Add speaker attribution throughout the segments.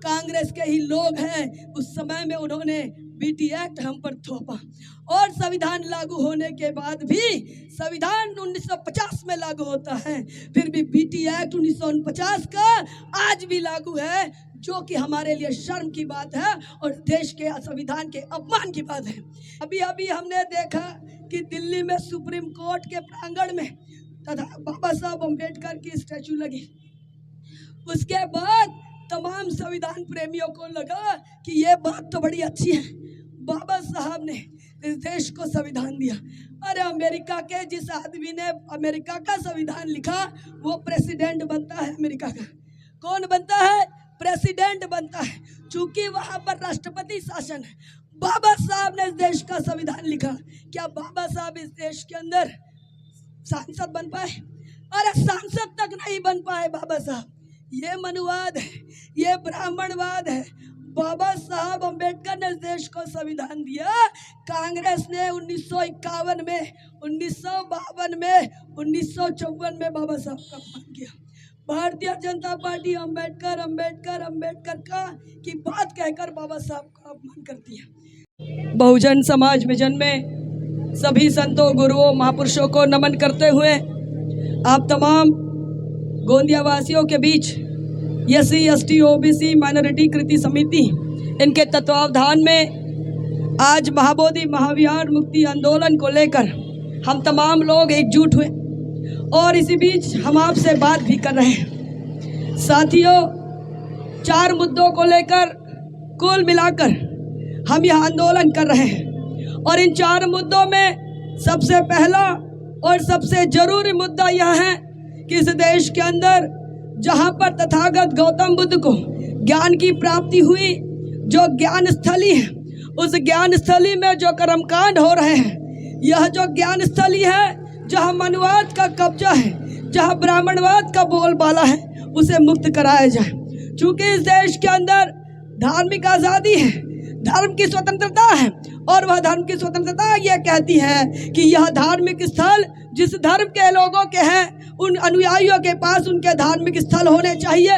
Speaker 1: कांग्रेस के ही लोग हैं। उस समय में उन्होंने बीटी एक्ट हम पर थोपा और संविधान लागू होने के बाद भी संविधान 1950 में लागू होता है, फिर भी बीटी एक्ट 1949 का आज भी लागू है, जो कि हमारे लिए शर्म की बात है और देश के संविधान के अपमान की बात है। अभी अभी हमने देखा कि दिल्ली में सुप्रीम कोर्ट के प्रांगण में तथा बाबा साहब अम्बेडकर की स्टैचू लगी। उसके बाद तमाम संविधान प्रेमियों को लगा कि ये बात तो बड़ी अच्छी है, बाबा साहब ने इस देश को संविधान दिया। अरे अमेरिका के जिस आदमी ने अमेरिका का संविधान लिखा वो प्रेसिडेंट बनता है अमेरिका का। कौन बनता है? प्रेसिडेंट बनता है, चूंकि वहां पर राष्ट्रपति शासन है। बाबा साहब ने इस देश का संविधान लिखा, क्या बाबा साहब इस देश के अंदर सांसद बन पाए? अरे सांसद तक नहीं बन पाए बाबा साहब। ये मनुवाद है, ये ब्राह्मणवाद है। बाबा साहब अम्बेडकर ने देश को संविधान दिया। कांग्रेस ने 1951 में, 1952 में, 1954 में बाबा साहब का अपमान किया। भारतीय जनता पार्टी अम्बेडकर अम्बेडकर अम्बेडकर का की बात कहकर बाबा साहब का अपमान करती है। बहुजन समाज विजन में सभी संतों, गुरुओं, महापुरुषों को नमन करते हुए आप तमाम गोंदिया वासियों के बीच SC ST OBC माइनॉरिटी कृति समिति इनके तत्वावधान में आज महाबोधि महाविहार मुक्ति आंदोलन को लेकर हम तमाम लोग एकजुट हुए और इसी बीच हम आपसे बात भी कर रहे हैं। साथियों, 4 मुद्दों को लेकर कुल मिलाकर हम यह आंदोलन कर रहे हैं और इन 4 मुद्दों में सबसे पहला और सबसे जरूरी मुद्दा यह है कि इस देश के अंदर जहां पर तथागत गौतम बुद्ध को ज्ञान की प्राप्ति हुई, जो ज्ञान स्थली है, उस ज्ञान स्थली में जो कर्मकांड हो रहे हैं, यह जो ज्ञान स्थली है, जहां मनुवाद का कब्जा है, जहां ब्राह्मणवाद का बोलबाला है, उसे मुक्त कराया जाए। चूंकि इस देश के अंदर धार्मिक आज़ादी है, धर्म की स्वतंत्रता है और वह धर्म की स्वतंत्रता यह कहती है कि यह धार्मिक स्थल जिस धर्म के लोगों के हैं उन अनुयायियों के पास उनके धार्मिक स्थल होने चाहिए।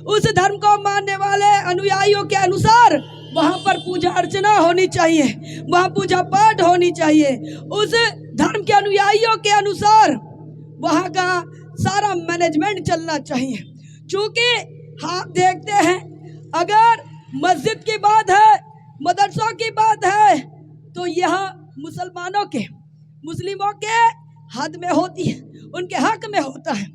Speaker 1: उस धर्म को मानने वाले अनुयायियों के अनुसार वहाँ पर पूजा अर्चना होनी चाहिए, वहाँ पूजा पाठ होनी चाहिए। उस धर्म के अनुयायियों के अनुसार वहाँ का सारा मैनेजमेंट चलना चाहिए। चूँकि आप देखते हैं, अगर मस्जिद की बात है, मदरसों की बात है, तो यह मुस्लिमों के हद में होती है, उनके हक में होता है।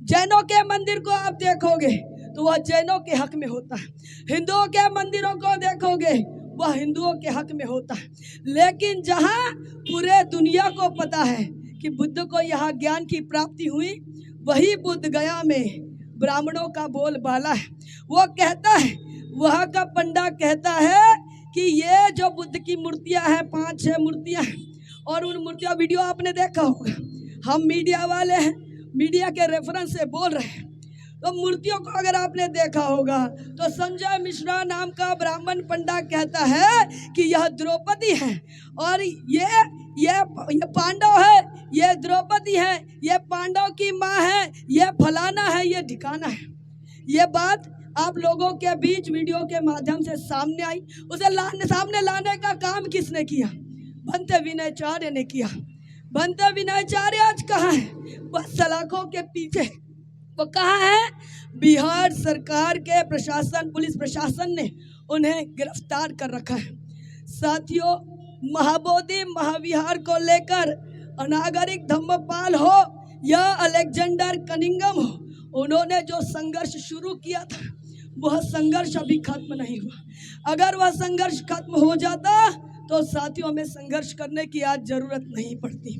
Speaker 1: जैनों के मंदिर को आप देखोगे तो वह जैनों के हक में होता है, हिंदुओं के मंदिरों को देखोगे वह हिंदुओं के हक में होता है। लेकिन जहाँ पूरे दुनिया को पता है कि बुद्ध को यहाँ ज्ञान की प्राप्ति हुई, वही बुद्ध गया में ब्राह्मणों का बोलबाला है। वो कहता है, वहाँ का पंडा कहता है कि ये जो बुद्ध की मूर्तियाँ हैं, 5-6 मूर्तियाँ हैं, और उन मूर्तियाँ वीडियो आपने देखा होगा, हम मीडिया वाले हैं, मीडिया के रेफरेंस से बोल रहे हैं। तो मूर्तियों को अगर आपने देखा होगा तो संजय मिश्रा नाम का ब्राह्मण पंडा कहता है कि यह द्रौपदी है और ये पांडव है, ये द्रौपदी है, ये पांडव की माँ है, ये फलाना है, ये ठिकाना है। ये बात आप लोगों के बीच वीडियो के माध्यम से सामने आई। उसे सामने लाने का काम किसने किया? भंते विनयचार्य ने किया। भंते विनयचार्य आज कहाँ है? वह सलाखों के पीछे। वो कहाँ है? बिहार सरकार के प्रशासन, पुलिस प्रशासन ने उन्हें गिरफ्तार कर रखा है। साथियों, महाबोधि महाविहार को लेकर अनागरिक धम्मपाल हो या अलेक्जेंडर कनिंघम हो, उन्होंने जो संघर्ष शुरू किया था वह संघर्ष अभी खत्म नहीं हुआ। अगर वह संघर्ष खत्म हो जाता तो साथियों हमें संघर्ष करने की आज जरूरत नहीं पड़ती।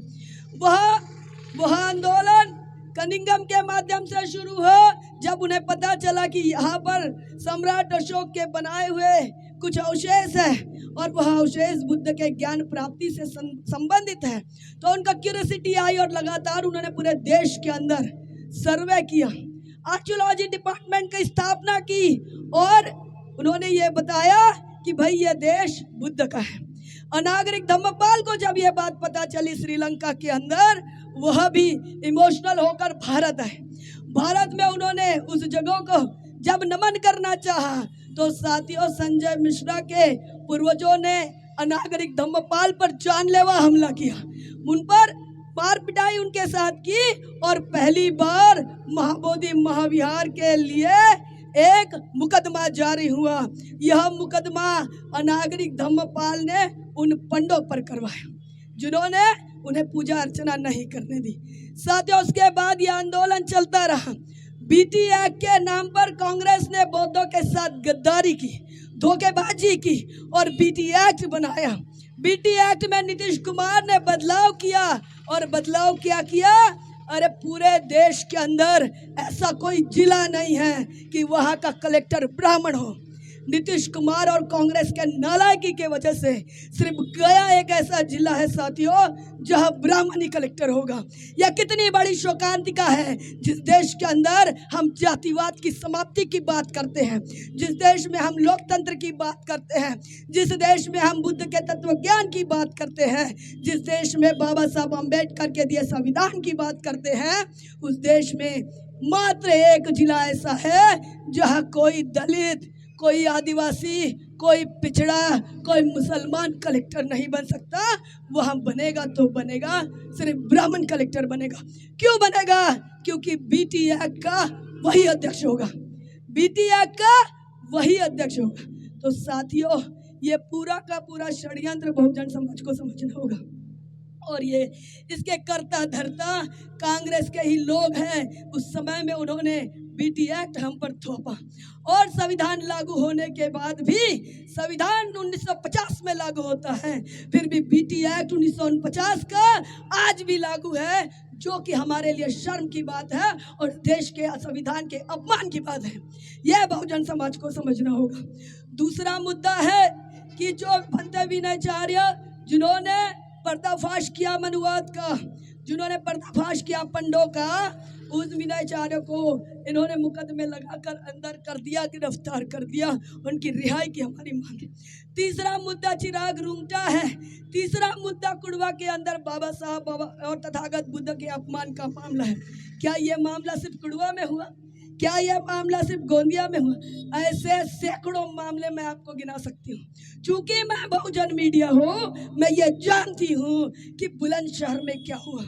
Speaker 1: वह आंदोलन कनिंघम के माध्यम से शुरू हो, जब उन्हें पता चला कि यहाँ पर सम्राट अशोक के बनाए हुए कुछ अवशेष है और वह अवशेष बुद्ध के ज्ञान प्राप्ति से संबंधित है, तो उनका क्यूरियोसिटी आई और लगातार उन्होंने पूरे देश के अंदर सर्वे किया, आर्कियोलॉजी डिपार्टमेंट की स्थापना की और उन्होंने ये बताया कि भाई ये देश बुद्ध का है। अनागरिक धम्मपाल को जब ये बात पता चली श्रीलंका के अंदर, वह भी इमोशनल होकर भारत आए। भारत में उन्होंने उस जगह को जब नमन करना चाहा तो साथियों, संजय मिश्रा के पूर्वजों ने अनागरिक धम्मपाल पर जानलेवा हमला किया, उन पर मार पिटाई उनके साथ की और पहली बार महाबोधि महाविहार के लिए एक मुकदमा जारी हुआ। यह मुकदमा अनागरिक धम्मपाल ने उन पंडों पर करवाया जिन्होंने उन्हें पूजा अर्चना नहीं करने दी। साथियों, उसके बाद यह आंदोलन चलता रहा। बीटी एक्ट के नाम पर कांग्रेस ने बौद्धों के साथ गद्दारी की, धोखेबाजी की और बीटी एक्ट बनाया। बीटी एक्ट में नीतीश कुमार ने बदलाव किया और बदलाव क्या किया? अरे पूरे देश के अंदर ऐसा कोई जिला नहीं है कि वहाँ का कलेक्टर ब्राह्मण हो। नीतीश कुमार और कांग्रेस के नालायकी के वजह से सिर्फ गया एक ऐसा जिला है साथियों जहां ब्राह्मणी कलेक्टर होगा। यह कितनी बड़ी शोकांतिका है। जिस देश के अंदर हम जातिवाद की समाप्ति की बात करते हैं, जिस देश में हम लोकतंत्र की बात करते हैं, जिस देश में हम बुद्ध के तत्व ज्ञान की बात करते हैं, जिस देश में बाबा साहब अम्बेडकर के दिए संविधान की बात करते हैं, उस देश में मात्र एक जिला ऐसा है जहाँ कोई दलित, कोई आदिवासी, कोई पिछड़ा, कोई मुसलमान कलेक्टर नहीं बन सकता। वहाँ बनेगा तो बनेगा सिर्फ ब्राह्मण कलेक्टर बनेगा। क्यों बनेगा? क्योंकि बीटी एक्ट का वही अध्यक्ष होगा, बीटी एक्ट का वही अध्यक्ष होगा। तो साथियों, ये पूरा का पूरा षड्यंत्र बहुजन समाज को समझना होगा और ये इसके कर्ता धर्ता कांग्रेस के ही लोग हैं। उस समय में उन्होंने बीटी एक्ट हम पर थोपा और संविधान लागू होने के बाद भी, संविधान 1950 में लागू होता है, फिर भी बीटी एक्ट 1949 का आज भी लागू है, जो कि हमारे लिए शर्म की बात है और देश के संविधान के अपमान की बात है। यह बहुजन समाज को समझना होगा। दूसरा मुद्दा है कि जो भंते विनयचार्य जिन्होंने पर्दाफाश किया मनुवाद का, जिन्होंने पर्दाफाश किया पंडों का, उस विनयचार्य को इन्होंने मुकदमे लगाकर अंदर कर दिया, गिरफ्तार कर दिया। उनकी रिहाई की हमारी मांग है। तीसरा मुद्दा चिराग रूंगटा है। तीसरा मुद्दा कुड़वा के अंदर बाबा साहब और तथागत बुद्ध के अपमान का मामला है। क्या ये मामला सिर्फ कुड़वा में हुआ? क्या यह मामला सिर्फ गोंदिया में हुआ? ऐसे सैकड़ों मामले मैं आपको गिना सकती हूँ। चूंकि मैं बहुजन मीडिया हूँ, मैं ये जानती हूँ कि बुलंदशहर में क्या हुआ,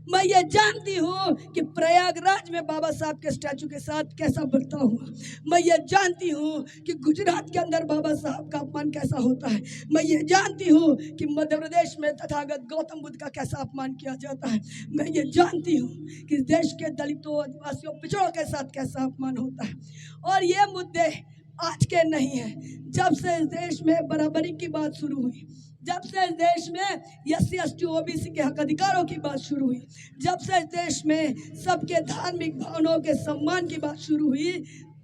Speaker 1: मैं ये जानती हूँ कि प्रयागराज में बाबा साहब के स्टैचू के साथ कैसा बर्ताव हुआ, मैं ये जानती हूँ कि गुजरात के अंदर बाबा साहब का अपमान कैसा होता है, मैं ये जानती हूँ कि मध्य प्रदेश में तथागत गौतम बुद्ध का कैसा अपमान किया जाता है, मैं ये जानती हूँ कि देश के दलितों, आदिवासियों, पिछड़ों के साथ कैसा अपमान होता है। और ये मुद्दे आज के नहीं हैं। जब से इस देश में बराबरी की बात शुरू हुई, जब से इस देश में एससी एसटी ओबीसी के हक अधिकारों की बात शुरू हुई, जब से इस देश में सबके धार्मिक भावनाओं के सम्मान की बात शुरू हुई,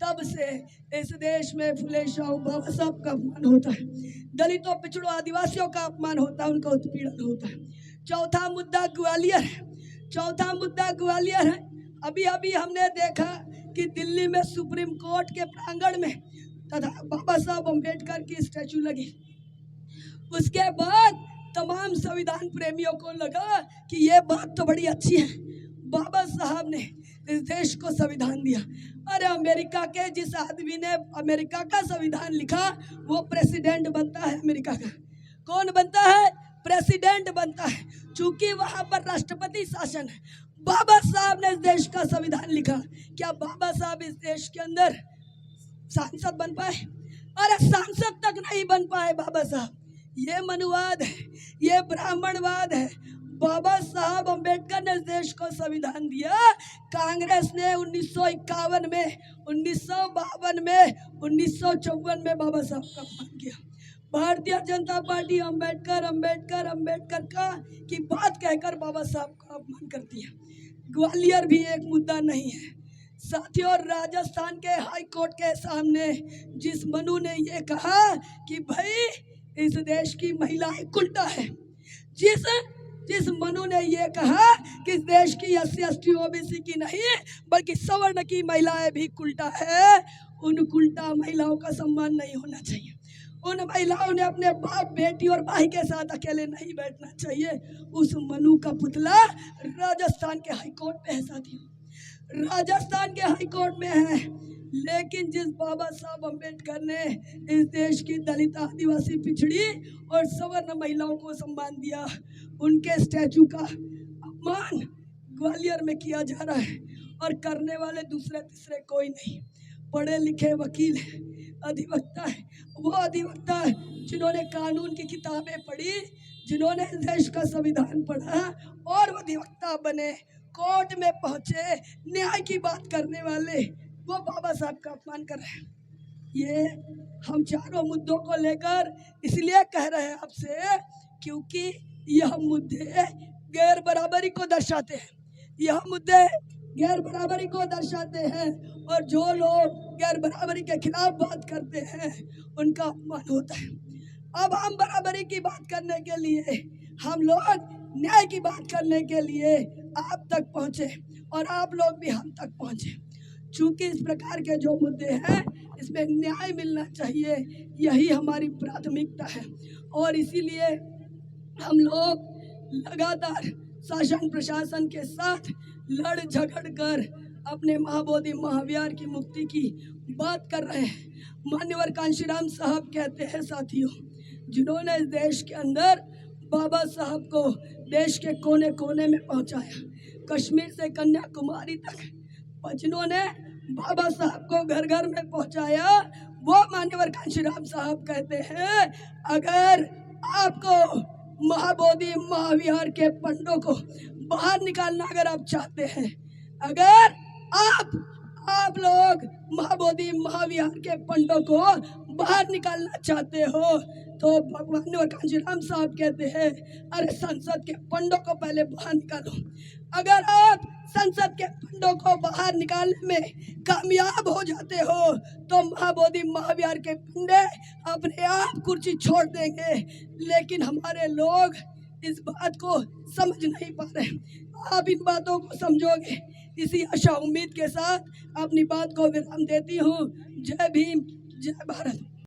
Speaker 1: तब से इस देश में फुले शाहू बाबा साहब का अपमान होता है, दलितों, पिछड़ों, आदिवासियों का अपमान होता है, उनका उत्पीड़न होता है। चौथा मुद्दा ग्वालियर है। चौथा मुद्दा ग्वालियर है। अभी अभी हमने देखा कि दिल्ली में सुप्रीम कोर्ट के प्रांगण में तथा बाबा साहब अम्बेडकर की स्टैचू लगी। उसके बाद तमाम संविधान प्रेमियों को लगा कि ये बात तो बड़ी अच्छी है, बाबा साहब ने इस देश को संविधान दिया। अरे अमेरिका के जिस आदमी ने अमेरिका का संविधान लिखा वो प्रेसिडेंट बनता है अमेरिका का। कौन बनता है? प्रेसिडेंट बनता है। चूंकि वहां पर राष्ट्रपति शासन है, बाबा साहब ने इस देश का संविधान लिखा। क्या बाबा साहब इस देश के अंदर सांसद बन पाए? अरे सांसद तक नहीं बन पाए बाबा साहब। ये मनुवाद है, ये ब्राह्मणवाद है। बाबा साहब अम्बेडकर ने इस देश को संविधान दिया। कांग्रेस ने 1951 में, 1952 में, 1954 में बाबा साहब का अपमान किया। भारतीय जनता पार्टी अम्बेडकर अम्बेडकर अम्बेडकर का की बात कहकर बाबा साहब का अपमान करती है। ग्वालियर भी एक मुद्दा नहीं है साथियों। राजस्थान के हाई कोर्ट के सामने जिस मनु ने ये कहा कि भाई इस देश की महिलाएं कुल्टा है, जिस मनु ने ये कहा कि इस देश की एससी एसटी ओबीसी की नहीं बल्कि सवर्ण की महिलाएं भी कुल्टा है, उन कुल्टा महिलाओं का सम्मान नहीं होना चाहिए। उन महिलाओं ने अपने बाप, बेटी और भाई के साथ अकेले नहीं बैठना चाहिए। उस मनु का पुतला राजस्थान के हाई कोर्ट में है साथियों, राजस्थान के हाई कोर्ट में है। लेकिन जिस बाबा साहब अम्बेडकर ने इस देश की दलित, आदिवासी, पिछड़ी और सवर्ण महिलाओं को सम्मान दिया, उनके स्टैचू का अपमान ग्वालियर में किया जा रहा है और करने वाले दूसरे तीसरे कोई नहीं, पढ़े लिखे वकील है, अधिवक्ता है। वो अधिवक्ता है जिन्होंने कानून की किताबें पढ़ी, जिन्होंने देश का संविधान पढ़ा और वो अधिवक्ता बने, कोर्ट में पहुंचे, न्याय की बात करने वाले, वो बाबा साहब का अपमान कर रहे हैं। ये हम चारों मुद्दों को लेकर इसलिए कह रहे हैं आपसे क्योंकि यह मुद्दे गैर बराबरी को दर्शाते हैं। यह मुद्दे गैर बराबरी को दर्शाते हैं और जो लोग गैर बराबरी के खिलाफ बात करते हैं उनका अपमान होता है। अब हम बराबरी की बात करने के लिए, हम लोग न्याय की बात करने के लिए आप तक पहुंचे और आप लोग भी हम तक पहुंचे। चूंकि इस प्रकार के जो मुद्दे हैं इसमें न्याय मिलना चाहिए, यही हमारी प्राथमिकता है और इसीलिए हम लोग लगातार शासन प्रशासन के साथ लड़ झगड़ कर अपने महाबोधि महाविहार की मुक्ति की बात कर रहे हैं। मान्यवर कांशीराम साहब कहते हैं साथियों, जिन्होंने इस देश के अंदर बाबा साहब को देश के कोने कोने में पहुंचाया, कश्मीर से कन्याकुमारी तक, जिन्होंने बाबा साहब को घर घर में पहुंचाया, वो मान्यवर कांशीराम साहब कहते हैं अगर आपको महाबोधि महाविहार के पंडों को बाहर निकालना अगर आप चाहते हैं, अगर आप लोग महाबोधि महाविहार के पंडों को बाहर निकालना चाहते हो तो भगवान और कांशीराम साहब कहते हैं अरे संसद के पंडों को पहले बाहर निकालो। अगर आप संसद के पंडों को बाहर निकालने में कामयाब हो जाते हो तो महाबोधि महाविहार के पंडे अपने आप कुर्सी छोड़ देंगे। लेकिन हमारे लोग इस बात को समझ नहीं पा रहे। आप इन बातों को समझोगे, इसी आशा उम्मीद के साथ अपनी बात को विराम देती हूँ। जय भीम, जय भारत।